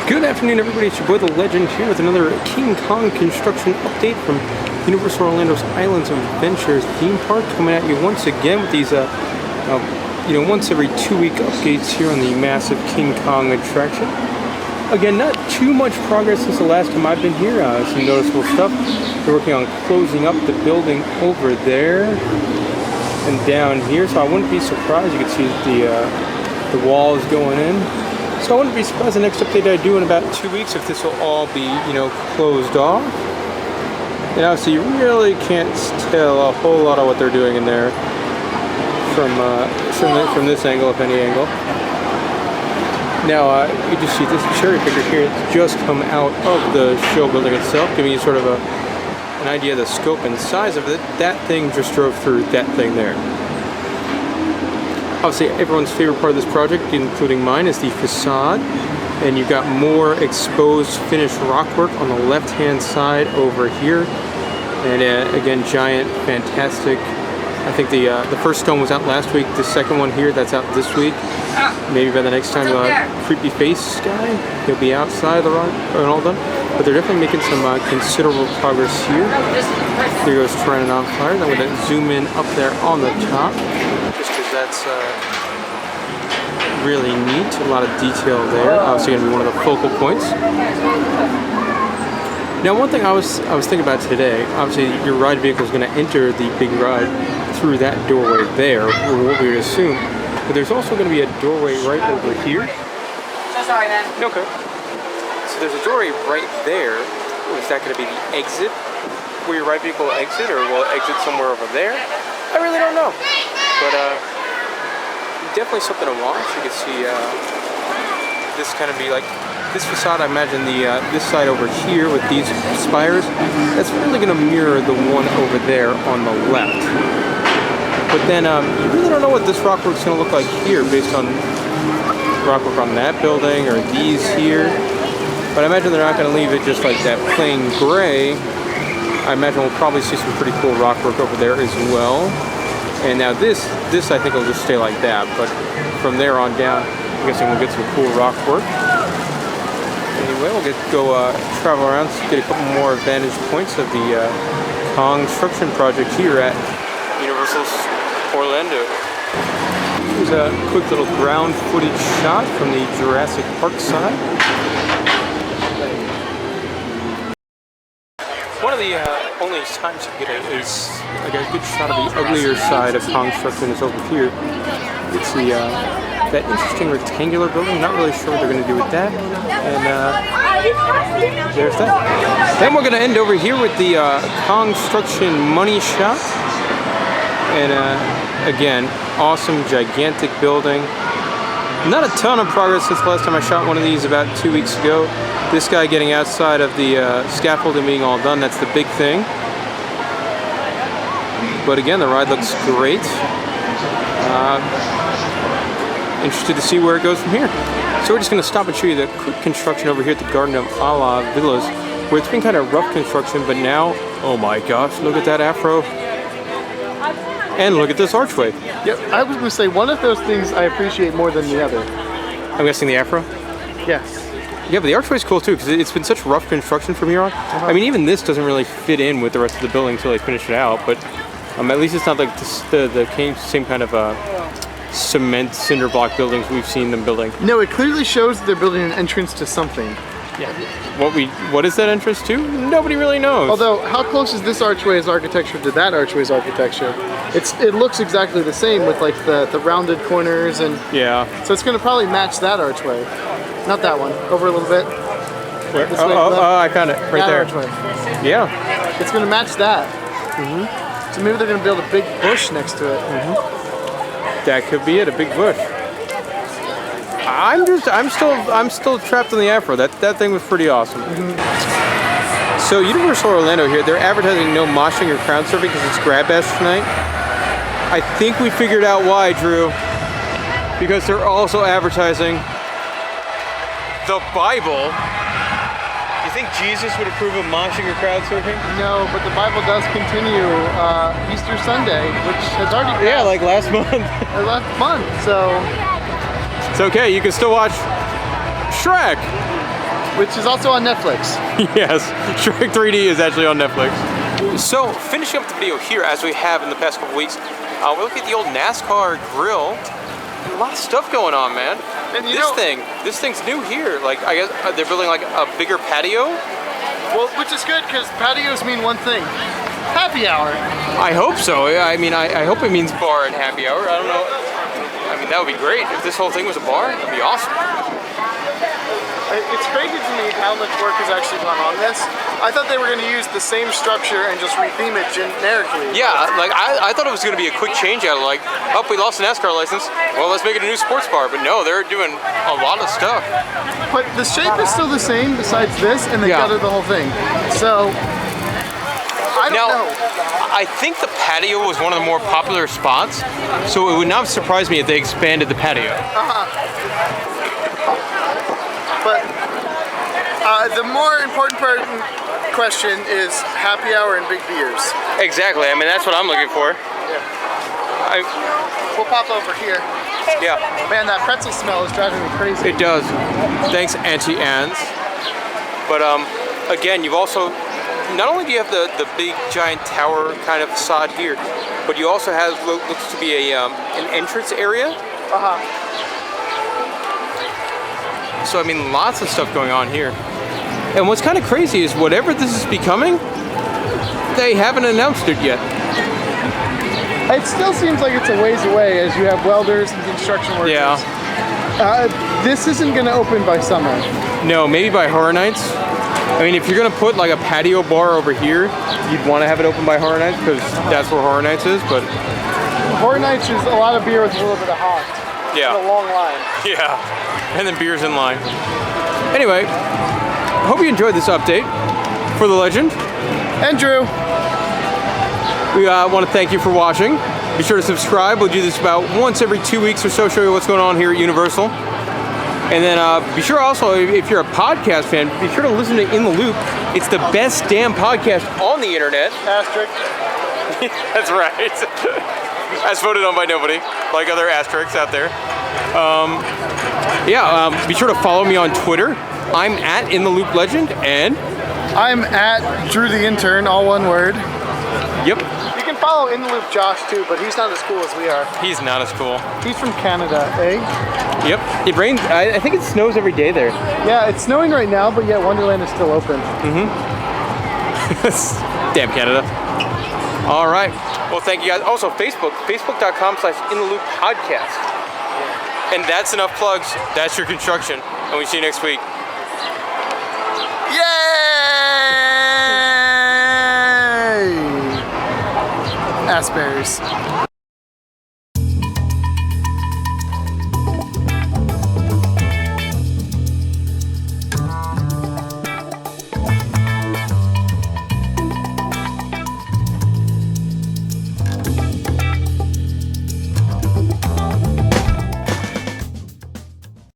Good afternoon, everybody. It's your boy, The Legend, here with another King Kong construction update from Universal Orlando's Islands of Adventures theme park, coming at you once again with these, once every 2-week updates here on the massive King Kong attraction. Again, not too much progress since the last time I've been here. Some noticeable stuff. They're working on closing up the building over there and down here, so I wouldn't be surprised. You can see the walls going in. So I wouldn't be surprised the next update I do in about 2 weeks if this will all be, closed off. And obviously you really can't tell a whole lot of what they're doing in there from this angle, if any angle. Now you just see this cherry picker here. It's just come out of the show building itself, giving you sort of an idea of the scope and size of it. That thing just drove through that thing there. Obviously, everyone's favorite part of this project, including mine, is the facade. And you've got more exposed finished rockwork on the left-hand side over here. And again, giant, fantastic. I think the first stone was out last week. The second one here, that's out this week. Maybe by the next time creepy face guy, he'll be outside the rock and all done. But they're definitely making some considerable progress here. Here goes Trying on Fire. I'm going to zoom in up there on the top, just because that's really neat. A lot of detail there. Obviously going to be one of the focal points. Now, one thing I was thinking about today, obviously your ride vehicle is going to enter the big ride through that doorway there, or what we would assume. But there's also going to be a doorway right over here. So sorry, man. Okay. So there's a doorway right there. Is that going to be the exit where your ride vehicle will exit, or will it exit somewhere over there? I really don't know. But definitely something to watch. You can see this kind of be like this facade. I imagine this side over here with these spires, that's really going to mirror the one over there on the left. But then you really don't know what this rockwork's going to look like here based on rockwork on that building or these here. But I imagine they're not going to leave it just like that plain gray. I imagine we'll probably see some pretty cool rockwork over there as well. And now this I think will just stay like that. But from there on down, I'm guessing we'll get some cool rockwork. Anyway, we'll go travel around, get a couple more vantage points of the construction project here at Universal's Orlando. Here's a quick little ground footage shot from the Jurassic Park side. One of the only times you get a good shot of the uglier side of construction is over here. It's the that interesting rectangular building. Not really sure what they're going to do with that. And there's that. Then we're going to end over here with the construction money shot. And again, awesome, gigantic building. Not a ton of progress since the last time I shot one of these about 2 weeks ago. This guy getting outside of the scaffolding being all done, that's the big thing. But again, the ride looks great. Interested to see where it goes from here. So we're just going to stop and show you the quick construction over here at the Garden of Allah Villas, where it's been kind of rough construction, but now, oh my gosh, look at that afro. And look at this archway. Yep, I was going to say, one of those things I appreciate more than the other. I'm guessing the afro? Yes. Yeah, but the archway's cool too, because it's been such rough construction from here on. I mean, even this doesn't really fit in with the rest of the building until they finish it out, but at least it's not like the same kind of cement cinder block buildings we've seen them building. No, it clearly shows that they're building an entrance to something. Yeah. What is that entrance to? Nobody really knows. Although, how close is this archway's architecture to that archway's architecture? It looks exactly the same with like the rounded corners and yeah. So it's going to probably match that archway, not that one. Over a little bit. Where? I found it right there. Archway. Yeah. It's going to match that. Mm-hmm. So maybe they're going to build a big bush next to it. Mm-hmm. That could be it, a big bush. I'm still trapped in the afro. That thing was pretty awesome. Mm-hmm. So Universal Orlando here, they're advertising no moshing or crowd surfing because it's Grab Bash tonight. I think we figured out why, Drew. Because they're also advertising the Bible. You think Jesus would approve of moshing or crowd surfing? No, but the Bible does continue Easter Sunday, which has already passed. Yeah, like last month. Last month, so it's okay. You can still watch Shrek. which is also on Netflix. Yes, Shrek 3D is actually on Netflix. So, finishing up the video here, as we have in the past couple weeks, we're looking at the old NASCAR grill. A lot of stuff going on, man. And this thing's new here. Like, I guess they're building like a bigger patio. Well, which is good because patios mean one thing: happy hour. I hope so. I mean, I hope it means bar and happy hour. I don't know. I mean, that would be great. If this whole thing was a bar, that'd be awesome. It's crazy to me how much work has actually gone on this. I thought they were going to use the same structure and just retheme it generically. Yeah, like I thought it was going to be a quick change out of like, oh, we lost the NASCAR license. Well, let's make it a new sports bar. But no, they're doing a lot of stuff. But the shape is still the same besides this, and they gutted the whole thing. So, I don't know. I think the patio was one of the more popular spots, so it would not surprise me if they expanded the patio. But the more important question is happy hour and big beers. Exactly. I mean, that's what I'm looking for. Yeah. We'll pop over here. Yeah. Man, that pretzel smell is driving me crazy. It does. Thanks, Auntie Anne's. But again, you've also, not only do you have the big giant tower kind of facade here, but you also have what looks to be an entrance area. So I mean, lots of stuff going on here. And what's kind of crazy is whatever this is becoming, they haven't announced it yet. It still seems like it's a ways away as you have welders and construction workers. Yeah. This isn't going to open by summer. No, maybe by Horror Nights. I mean, if you're going to put like a patio bar over here, you'd want to have it open by Horror Nights because that's where Horror Nights is, but... Horror Nights is a lot of beer with a little bit of hot. Yeah. And a long line. Yeah. And then beer's in line. Anyway, hope you enjoyed this update for the legend. And Drew. We want to thank you for watching. Be sure to subscribe. We'll do this about once every 2 weeks or so, show you what's going on here at Universal. And then be sure also, if you're a podcast fan, be sure to listen to In the Loop. It's the best damn podcast on the internet. Asterisk. That's right. As voted on by nobody, like other asterisks out there. Be sure to follow me on Twitter. I'm at In the Loop Legend, and I'm at Drew The Intern, all one word. Yep. You can follow In the Loop Josh too, but he's not as cool as we are. He's not as cool. He's from Canada, eh? Yep. It rains. I think it snows every day there. Yeah, it's snowing right now, but yet Wonderland is still open. Damn Canada. All right. Well, thank you guys. Also, facebook.com/InTheLoopPodcast. And that's enough plugs. That's your construction. And we see you next week. Yay! Asperger's.